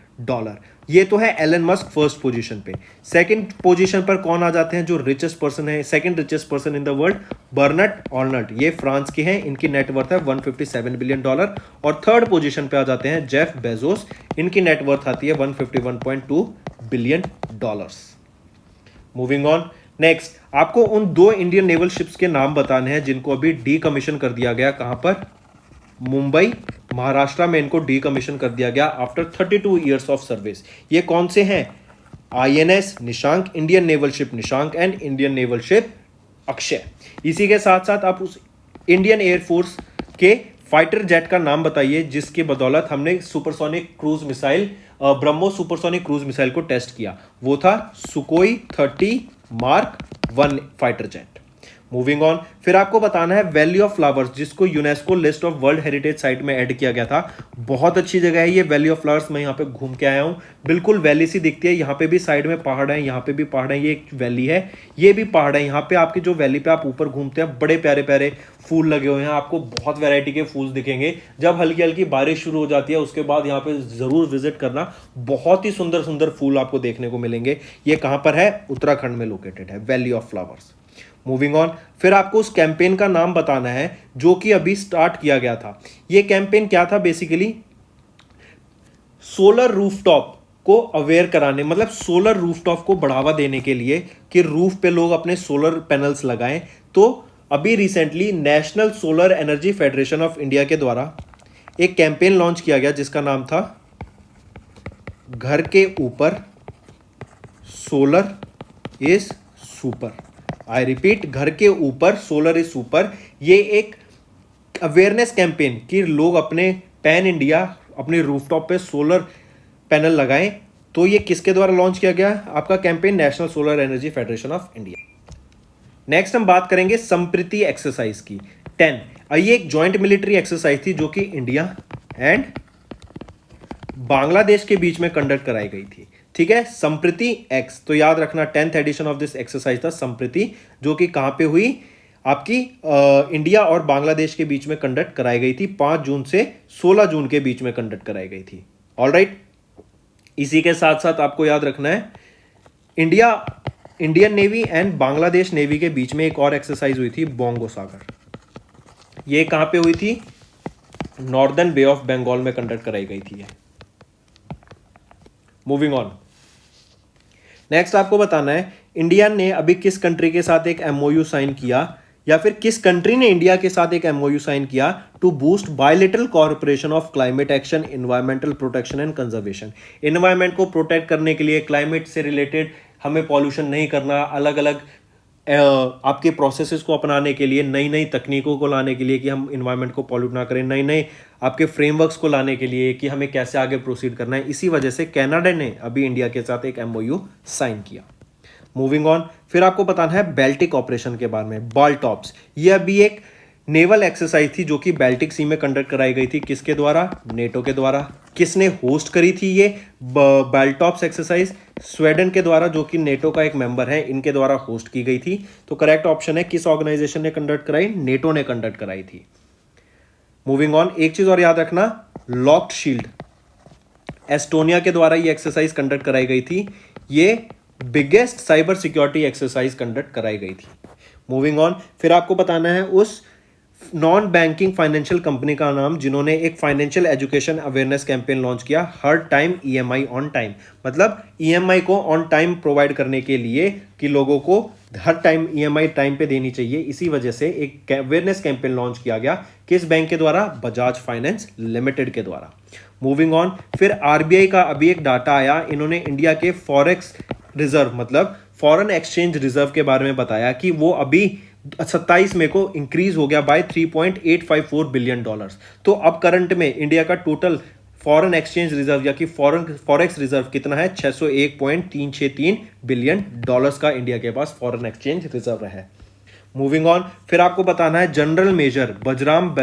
ये तो है एलन मस्क फर्स्ट पोजीशन पे। सेकंड पोजीशन पर कौन आ जाते हैं जो रिचेस्ट पर्सन है, second richest person in the world? Bernard Arnault, ये फ्रांस के हैं, इनकी नेटवर्थ है $157 बिलियन। और थर्ड पोजीशन पे आ जाते हैं जेफ बेजोस, इनकी नेटवर्थ आती है $151.2 बिलियन। मूविंग ऑन, नेक्स्ट आपको उन 2 इंडियन नेवल शिप्स के नाम बताने हैं जिनको अभी डीकमीशन कर दिया गया। कहां पर? मुंबई, महाराष्ट्र में इनको डीकमीशन कर दिया गया आफ्टर 32 ईयर्स ऑफ सर्विस। ये कौन से हैं? INS Nishank, Indian naval ship Nishank and Indian naval ship Akshay. इसी के साथ साथ आप उस इंडियन एयरफोर्स के फाइटर जेट का नाम बताइए जिसकी बदौलत हमने supersonic cruise missile, BrahMos supersonic cruise missile को टेस्ट किया। वो था सुकोई 30 mark 1 fighter jet. Moving on, फिर आपको बताना है वैली ऑफ फ्लावर्स जिसको UNESCO list of world heritage site में ऐड किया गया था। बहुत अच्छी जगह है ये वैली ऑफ फ्लावर्स, मैं यहाँ पे घूम के आया हूँ, बिल्कुल वैली सी दिखती है। यहाँ पे भी साइड में पहाड़ है, यहाँ पे भी पहाड़ है, ये एक वैली है, ये भी पहाड़ है। यहाँ पे आपकी जो वैली पे आप ऊपर घूमते हैं, बड़े प्यारे प्यारे फूल लगे हुए हैं, आपको बहुत वैरायटी के फूल दिखेंगे। जब हल्की हल्की बारिश शुरू हो जाती है उसके बाद यहाँ पे जरूर विजिट करना, बहुत ही सुंदर सुंदर फूल आपको देखने को मिलेंगे। ये कहाँ पर है? उत्तराखंड में लोकेटेड है valley of flowers. Moving on, फिर आपको उस कैंपेन का नाम बताना है जो कि अभी स्टार्ट किया गया था। ये कैंपेन क्या था? बेसिकली सोलर रूफटॉप को अवेयर कराने, मतलब सोलर रूफटॉप को बढ़ावा देने के लिए कि रूफ पे लोग अपने सोलर पैनल्स लगाएं। तो अभी recently national solar energy federation of India के द्वारा एक कैंपेन लॉन्च किया गया जिसका नाम था घर के ऊपर solar is super. I repeat, घर के ऊपर सोलर इज सुपर। ये एक अवेयरनेस कैंपेन कि लोग अपने पैन इंडिया अपने रूफटॉप पे सोलर पैनल लगाएं। तो ये किसके द्वारा लॉन्च किया गया? आपका campaign national solar energy federation of India. Next हम बात करेंगे संप्रीति एक्सरसाइज की 10। ये एक ज्वाइंट मिलिट्री एक्सरसाइज थी जो कि इंडिया एंड बांग्लादेश के बीच में कंडक्ट कराई गई थी। ठीक है, संप्रीति एक्स, तो याद रखना 10th addition of this exercise था संप्रीति, जो कि कहां पे हुई? आपकी इंडिया और बांग्लादेश के बीच में कंडक्ट कराई गई थी। 5 जून से 16 जून के बीच में कंडक्ट कराई गई थी। ऑलराइट, इसी के साथ साथ आपको याद रखना है Indian navy and Bangladesh navy के बीच में एक और एक्सरसाइज हुई थी बोंगो सागर। ये कहां पे हुई थी? नॉर्दर्न बे ऑफ बंगाल में कंडक्ट कराई गई थी। मूविंग ऑन, नेक्स्ट आपको बताना है इंडिया ने अभी किस कंट्री के साथ एक एमओयू साइन किया, या फिर किस कंट्री ने इंडिया के साथ एक एमओयू साइन किया to boost bilateral cooperation of climate action, environmental protection and conservation. Environment को प्रोटेक्ट करने के लिए, क्लाइमेट से रिलेटेड हमें पॉल्यूशन नहीं करना, अलग अलग आपके प्रोसेसेस को अपनाने के लिए, नई नई तकनीकों को लाने के लिए कि हम इन्वायरमेंट को पॉल्यूट ना करें, नई नई आपके फ्रेमवर्क्स को लाने के लिए कि हमें कैसे आगे प्रोसीड करना है। इसी वजह से कनाडा ने अभी इंडिया के साथ एक एमओयू साइन किया। मूविंग ऑन, फिर आपको बताना है बेल्टिक ऑपरेशन के बारे में, बाल्टॉप्स। ये अभी एक नेवल एक्सरसाइज थी जो कि बेल्टिक सी में कंडक्ट कराई गई थी। किसके द्वारा? नेटो के द्वारा। किसने होस्ट करी थी ये बाल्टॉप्स एक्सरसाइज? स्वीडन के द्वारा, जो कि नेटो का एक मेंबर है, इनके द्वारा होस्ट की गई थी। तो करेक्ट ऑप्शन है किस ऑर्गेनाइजेशन ने कंडक्ट कराई? नेटो ने कंडक्ट कराई थी। मूविंग ऑन, एक चीज और याद रखना, लॉक्ड शील्ड एस्टोनिया के द्वारा ये एक्सरसाइज कंडक्ट कराई गई थी। ये biggest cyber security exercise conduct कराई गई थी। मूविंग ऑन, फिर आपको बताना है उस नॉन बैंकिंग फाइनेंशियल कंपनी का नाम जिन्होंने एक financial education awareness campaign launch किया, हर टाइम ईएमआई ऑन टाइम। मतलब ईएमआई को ऑन टाइम प्रोवाइड करने के लिए कि लोगों को हर टाइम ईएमआई टाइम पे देनी चाहिए, इसी वजह से एक अवेयरनेस कैंपेन लॉन्च किया गया। किस बैंक के द्वारा? बजाज फाइनेंस लिमिटेड के द्वारा। मूविंग ऑन, फिर आरबीआई का अभी एक डाटा आया, इन्होंने इंडिया के फॉरेक्स रिजर्व, मतलब फॉरेन एक्सचेंज रिजर्व के बारे में बताया कि वो अभी 27 मई को इंक्रीज हो गया बाय $3.854 बिलियन। तो अब करंट में इंडिया का टोटल फॉरेन एक्सचेंज रिजर्व या कि फॉरेक्स रिजर्व कितना है? $601.363 बिलियन का इंडिया के पास फॉरेन एक्सचेंज रिजर्व है। मूविंग ऑन, फिर आपको बताना है जनरल मेजर बजराम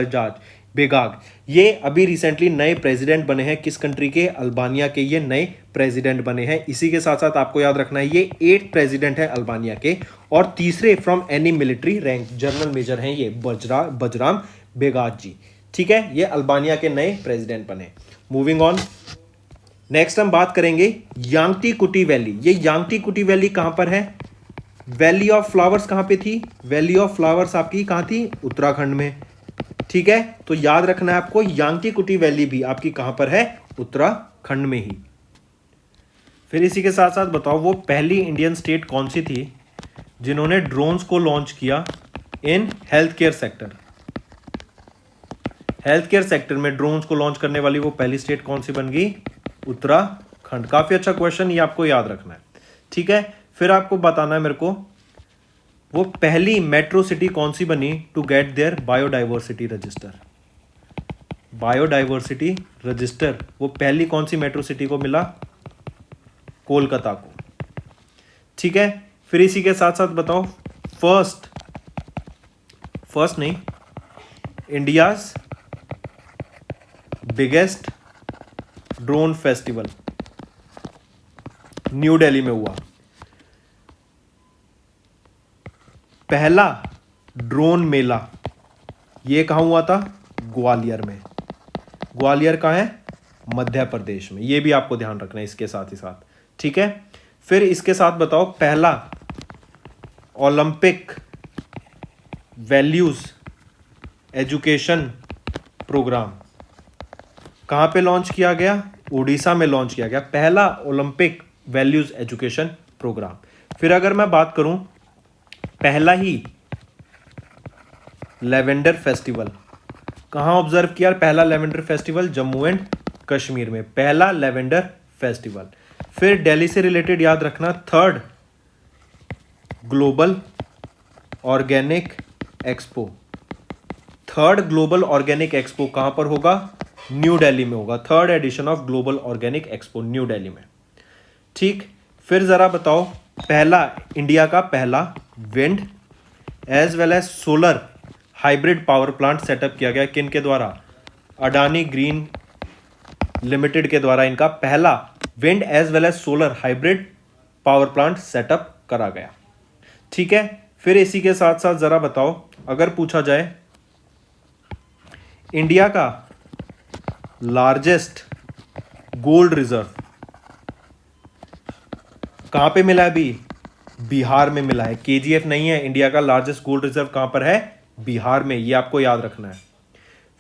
बेगाग, ये अभी रिसेंटली नए प्रेसिडेंट बने हैं। किस कंट्री के? अल्बानिया के ये नए प्रेसिडेंट बने हैं। इसी के साथ साथ आपको याद रखना है ये 8th प्रेसिडेंट है अल्बानिया के, और तीसरे from any military rank general major हैं ये बजराम बेगाग जी। ठीक है, ये अल्बानिया के नए प्रेसिडेंट बने। मूविंग ऑन, नेक्स्ट हम बात करेंगे यांगटी कुटी वैली। ये यांगटी कुटी वैली कहां पर है? वैली ऑफ फ्लावर्स कहां पे थी? वैली ऑफ फ्लावर्स आपकी कहां थी? उत्तराखंड में। ठीक है, तो याद रखना है आपको यांगटी कुटी वैली भी आपकी कहां पर है? उत्तराखंड में ही। फिर इसी के साथ साथ बताओ वो पहली इंडियन स्टेट कौन सी थी जिन्होंने ड्रोन्स को लॉन्च किया in health care sector? Health care sector में ड्रोन्स को लॉन्च करने वाली वो पहली स्टेट कौन सी बन गई? उत्तराखंड। काफी अच्छा क्वेश्चन, ये आपको याद रखना है। ठीक है, फिर आपको बताना है मेरे को वो पहली मेट्रो सिटी कौन सी बनी to get their biodiversity register? Biodiversity register वो पहली कौन सी मेट्रो सिटी को मिला? कोलकाता को। ठीक है, फिर इसी के साथ साथ बताओ फर्स्ट नहीं, India's biggest drone festival new Delhi में हुआ। पहला ड्रोन मेला ये कहां हुआ था? ग्वालियर में। ग्वालियर कहां है? मध्य प्रदेश में। ये भी आपको ध्यान रखना है इसके साथ ही साथ। ठीक है, फिर इसके साथ बताओ पहला ओलंपिक वैल्यूज़ एजुकेशन प्रोग्राम कहाँ पे लॉन्च किया गया? उड़ीसा में लॉन्च किया गया, पहला ओलंपिक वैल्यूज़ एजुकेशन प्रोग्राम। फिर अगर मैं बात करूं, पहला ही लेवेंडर फेस्टिवल कहाँ ऑब्जर्व किया? पहला lavender festival Jammu and Kashmir में, पहला लेवेंडर फेस्टिवल। फिर दिल्ली से रिलेटेड याद रखना, third global organic expo. Third global organic expo कहां पर होगा? न्यू दिल्ली में होगा। Third edition of global organic expo new Delhi में। ठीक, फिर जरा बताओ, पहला इंडिया का पहला wind as well as solar hybrid power plant setup किया गया किन के द्वारा? अडानी ग्रीन लिमिटेड के द्वारा इनका पहला wind as well as solar hybrid power plant setup करा गया। ठीक है, फिर इसी के साथ साथ जरा बताओ, अगर पूछा जाए इंडिया का लार्जेस्ट गोल्ड रिजर्व कहां पे मिला है? अभी बिहार में मिला है। केजीएफ नहीं है, इंडिया का लार्जेस्ट गोल्ड रिजर्व कहां पर है? बिहार में, ये आपको याद रखना है।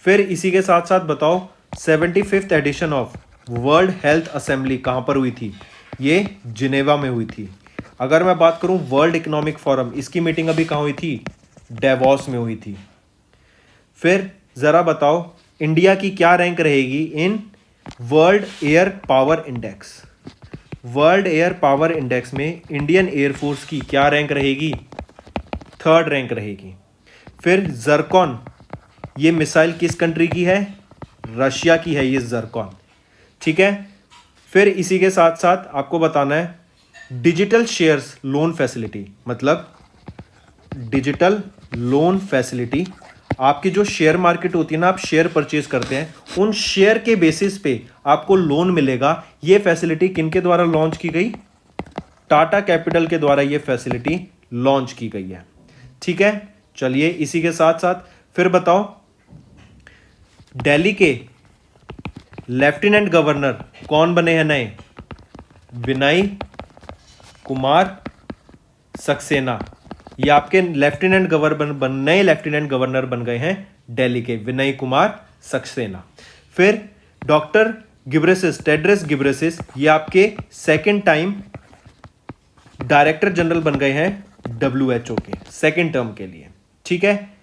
फिर इसी के साथ साथ बताओ, 75th edition of world health assembly कहां पर हुई थी? ये जिनेवा में हुई थी। अगर मैं बात करूं वर्ल्ड इकोनॉमिक फोरम, इसकी मीटिंग अभी कहां हुई थी? डेवॉस में हुई थी। फिर जरा बताओ, इंडिया की क्या रैंक रहेगी in world air power index? World air power index में इंडियन एयरफोर्स की क्या रैंक रहेगी? थर्ड रैंक रहेगी। फिर जर्कॉन, ये मिसाइल किस कंट्री की है? रशिया की है ये जर्कॉन। ठीक है, फिर इसी के साथ साथ आपको बताना है डिजिटल शेयर्स लोन फैसिलिटी, मतलब डिजिटल लोन फैसिलिटी, आपकी जो शेयर मार्केट होती है ना, आप शेयर परचेज करते हैं, उन शेयर के बेसिस पे आपको लोन मिलेगा। ये फैसिलिटी किनके द्वारा लॉन्च की गई? टाटा कैपिटल के द्वारा ये फैसिलिटी लॉन्च की गई है। ठीक है, चलिए इसी के साथ साथ फिर बताओ, दिल्ली के लेफ्टिनेंट गवर्नर कौन बने हैं नए? विनय कुमार सक्सेना, ये आपके लेफ्टिनेंट गवर्नर नए लेफ्टिनेंट गवर्नर बन गए हैं दिल्ली के, विनय कुमार सक्सेना। फिर डॉक्टर गिब्रेसिस, टेड्रस गिब्रेसिस, ये आपके सेकेंड टाइम डायरेक्टर जनरल बन गए हैं WHO के, सेकेंड टर्म के लिए। ठीक है,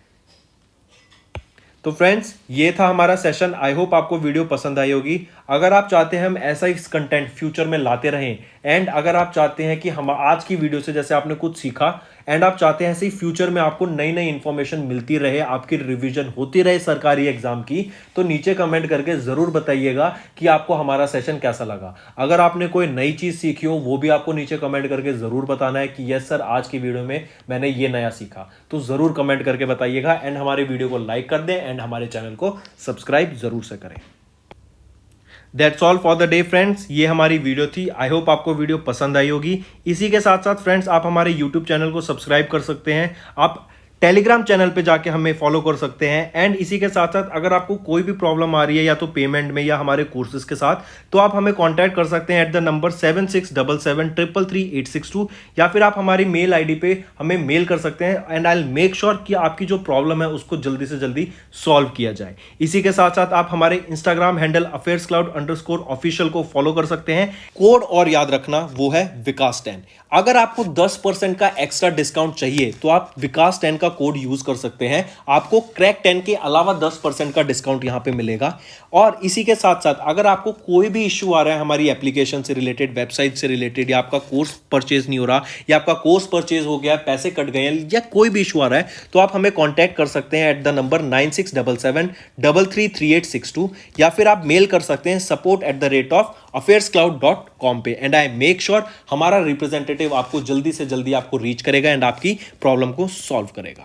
तो फ्रेंड्स ये था हमारा सेशन। आई होप आपको वीडियो पसंद आई होगी। अगर आप चाहते हैं हम ऐसा ही कंटेंट फ्यूचर में लाते रहें, एंड अगर आप चाहते हैं कि हम आज की वीडियो से जैसे आपने कुछ सीखा, एंड आप चाहते हैं ऐसे ही फ्यूचर में आपको नई नई इंफॉर्मेशन मिलती रहे, आपकी रिवीजन होती रहे सरकारी एग्जाम की, तो नीचे कमेंट करके जरूर बताइएगा कि आपको हमारा सेशन कैसा लगा। अगर आपने कोई नई चीज सीखी हो, वो भी आपको नीचे कमेंट करके जरूर बताना है कि यस सर, आज की वीडियो में मैंने ये नया सीखा, तो जरूर कमेंट करके बताइएगा। एंड हमारे वीडियो को लाइक कर दें एंड हमारे चैनल को सब्सक्राइब जरूर से करें। That's all for the day friends, ये हमारी वीडियो थी। आई होप आपको वीडियो पसंद आई होगी। इसी के साथ साथ फ्रेंड्स, आप हमारे यूट्यूब चैनल को सब्सक्राइब कर सकते हैं, आप टेलीग्राम चैनल पे जाके हमें फॉलो कर सकते हैं। एंड इसी के साथ साथ अगर आपको कोई भी प्रॉब्लम आ रही है या तो पेमेंट में या हमारे कोर्सेज के साथ, तो आप हमें कांटेक्ट कर सकते हैं एट द नंबर 7677333862, या फिर आप हमारी मेल आईडी पे हमें मेल कर सकते हैं and I will make sure कि आपकी जो प्रॉब्लम है उसको जल्दी से जल्दी सॉल्व किया जाए। इसी के साथ साथ आप हमारे इंस्टाग्राम हैंडल affairscloud_official को फॉलो कर सकते हैं। कोड और याद रखना, वो है विकास 10। अगर आपको 10% का एक्स्ट्रा डिस्काउंट चाहिए तो आप विकास 10 का कोड यूज कर सकते हैं, आपको क्रैक 10 के अलावा 10% का डिस्काउंट यहां पे मिलेगा। और इसी के साथ साथ अगर आपको कोई भी इश्यू आ रहा है हमारी एप्लीकेशन से रिलेटेड, वेबसाइट से रिलेटेड, या आपका कोर्स परचेज नहीं हो रहा, या आपका कोर्स परचेज हो गया, पैसे कट गए हैं, या कोई भी इशू आ रहा है, तो आप हमें कॉन्टैक्ट कर सकते हैं एट द नंबर 9677333862, या फिर आप मेल कर सकते हैं support@affairscloud.com पे। एंड आई मेक श्योर हमारा रिप्रेजेंटेटिव आपको जल्दी से जल्दी आपको रीच करेगा एंड आपकी प्रॉब्लम को सॉल्व करेगा।